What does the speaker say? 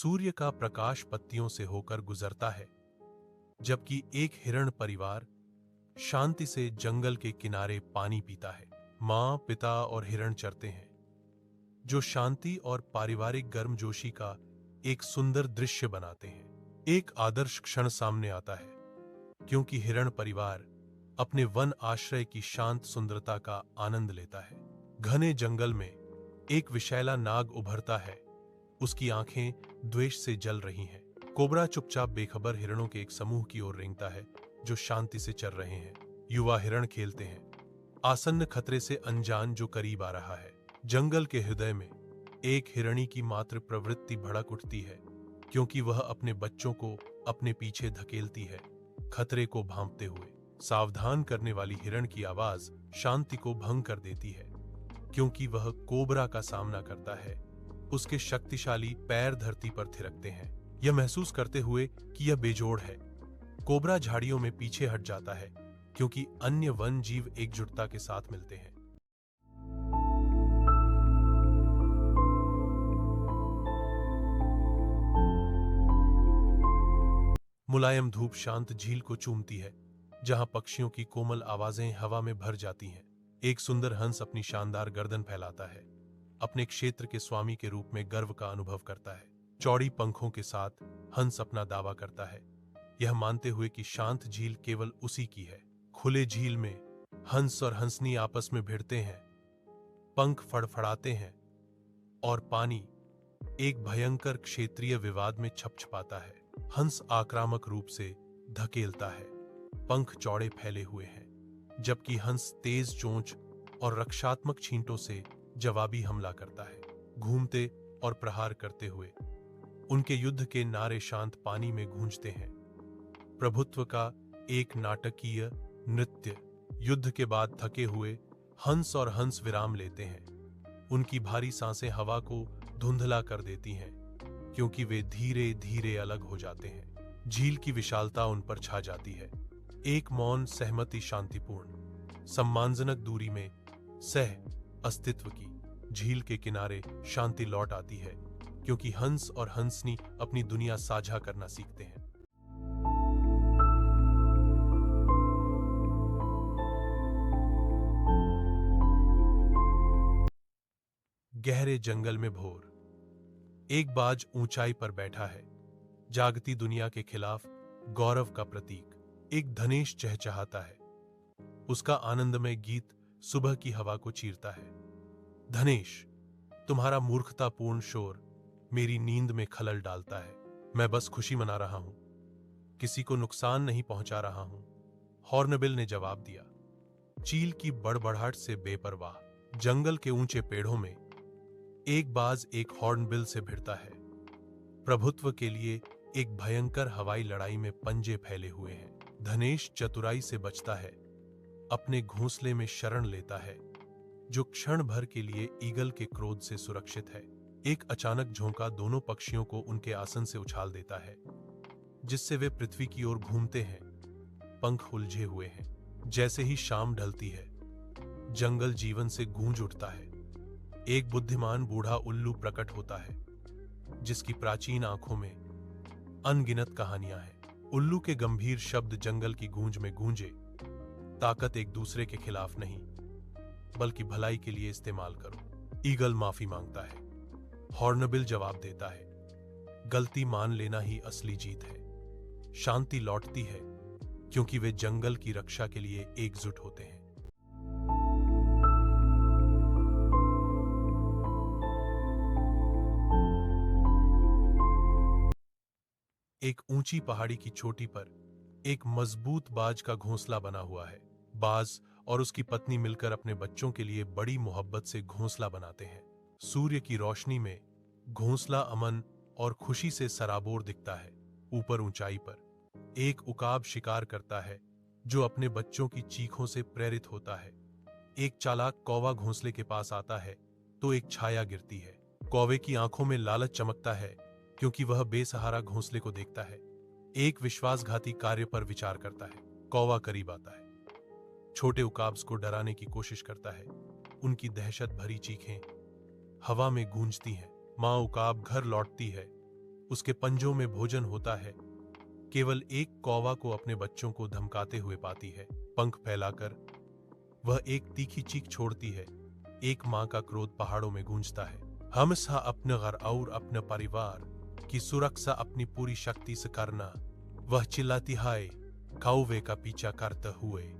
सूर्य का प्रकाश पत्तियों से होकर गुजरता है, जबकि एक हिरण परिवार शांति से जंगल के किनारे पानी पीता है। मां, पिता और हिरण चरते हैं, जो शांति और पारिवारिक गर्मजोशी का एक सुंदर दृश्य बनाते हैं। एक आदर्श क्षण सामने आता है, क्योंकि हिरण परिवार अपने वन आश्रय की शांत सुंदरता का आनंद लेता है। घने जंगल में एक विषैला नाग उभरता है, उसकी आंखें द्वेष से जल रही हैं। कोबरा चुपचाप बेखबर हिरणों के एक समूह की ओर रेंगता है, जो शांति से चल रहे हैं। युवा हिरण खेलते हैं, आसन्न खतरे से अनजान जो करीब आ रहा है। जंगल के हृदय में एक हिरणी की मात्र प्रवृत्ति भड़क उठती है, क्योंकि वह अपने बच्चों को अपने पीछे धकेलती है, खतरे को भांपते हुए। सावधान करने वाली हिरण की आवाज शांति को भंग कर देती है, क्योंकि वह कोबरा का सामना करता है। उसके शक्तिशाली पैर धरती पर थिरकते हैं, यह महसूस करते हुए कि यह बेजोड़ है। कोबरा झाड़ियों में पीछे हट जाता है, क्योंकि अन्य वन जीव एकजुटता के साथ मिलते हैं। मुलायम धूप शांत झील को चूमती है, जहां पक्षियों की कोमल आवाजें हवा में भर जाती हैं। एक सुंदर हंस अपनी शानदार गर्दन फैलाता है, अपने क्षेत्र के स्वामी के रूप में गर्व का अनुभव करता है। चौड़ी पंखों के साथ हंस अपना दावा करता है, यह मानते हुए कि शांत झील केवल उसी की है। खुले झील में हंस और हंसनी आपस में भिड़ते हैं, पंख फड़फड़ाते हैं और पानी एक भयंकर क्षेत्रीय विवाद में छपछपाता है। हंस आक्रामक रूप से धकेलता है, पंख चौड़े फैले हुए हैं, जबकि हंस तेज चोंच और रक्षात्मक छींटों से जवाबी हमला करता है। घूमते और प्रहार करते हुए उनके युद्ध के नारे शांत पानी में गूंजते हैं। प्रभुत्व का एक नाटकीय नृत्य। युद्ध के बाद थके हुए हंस और हंस विराम लेते हैं। उनकी भारी सांसें हवा को धुंधला कर देती हैं, क्योंकि वे धीरे धीरे अलग हो जाते हैं। झील की विशालता उन पर छा जाती है, एक मौन सहमति शांतिपूर्ण सम्मानजनक दूरी में सह अस्तित्व की। झील के किनारे शांति लौट आती है, क्योंकि हंस और हंसनी अपनी दुनिया साझा करना सीखते हैं। गहरे जंगल में भोर। एक बाज ऊंचाई पर बैठा है, जागती दुनिया के खिलाफ गौरव का प्रतीक। एक धनेश चहचहाता है, उसका आनंदमय गीत सुबह की हवा को चीरता है। धनेश, तुम्हारा मूर्खतापूर्ण शोर मेरी नींद में खलल डालता है। मैं बस खुशी मना रहा हूं, किसी को नुकसान नहीं पहुंचा रहा हूं, हॉर्नबिल ने जवाब दिया, चील की बड़बड़ाहट से बेपरवाह। जंगल के ऊंचे पेड़ों में एक बाज एक हॉर्नबिल से भिड़ता है। प्रभुत्व के लिए एक भयंकर हवाई लड़ाई में पंजे फैले हुए हैं। धनेश चतुराई से बचता है, अपने घोंसले में शरण लेता है, जो क्षण भर के लिए ईगल के क्रोध से सुरक्षित है। एक अचानक झोंका दोनों पक्षियों को उनके आसन से उछाल देता है, जिससे वे पृथ्वी की ओर घूमते हैं, पंख उलझे हुए हैं। जैसे ही शाम ढलती है, जंगल जीवन से गूंज उठता है। एक बुद्धिमान बूढ़ा उल्लू प्रकट होता है, जिसकी प्राचीन आंखों में अनगिनत कहानियां हैं। उल्लू के गंभीर शब्द जंगल की गूंज में गूंजे, ताकत एक दूसरे के खिलाफ नहीं, बल्कि भलाई के लिए इस्तेमाल करो। ईगल माफी मांगता है, हॉर्नबिल जवाब देता है, गलती मान लेना ही असली जीत है। शांति लौटती है, क्योंकि वे जंगल की रक्षा के लिए एकजुट होते हैं। एक ऊंची पहाड़ी की चोटी पर एक मजबूत बाज का घोंसला बना हुआ है। बाज और उसकी पत्नी मिलकर अपने बच्चों के लिए बड़ी मोहब्बत से घोंसला बनाते हैं। सूर्य की रोशनी में घोंसला अमन और खुशी से सराबोर दिखता है। ऊपर ऊंचाई पर एक उकाब शिकार करता है, जो अपने बच्चों की चीखों से प्रेरित होता है। एक चालाक कौवा घोंसले के पास आता है तो एक छाया गिरती है। कौवे की आंखों में लालच चमकता है, क्योंकि वह बेसहारा घोंसले को देखता है। एक विश्वासघाती कार्य पर विचार करता है। कौवा करीब आता है, छोटे उकाब्स को डराने की कोशिश करता है। उनकी दहशत भरी चीखें हवा में गूंजती हैं। मां उकाब घर लौटती है, उसके पंजों में भोजन होता है। केवल एक कौवा को अपने बच्चों को धमकाते हुए पाती है। पंख फैलाकर वह एक तीखी चीख छोड़ती है। एक मां का क्रोध पहाड़ों में गूंजता है। हमेशा अपने घर और अपने परिवार की सुरक्षा अपनी पूरी शक्ति से करना, वह चिल्लाती है कौवे का पीछा करते हुए।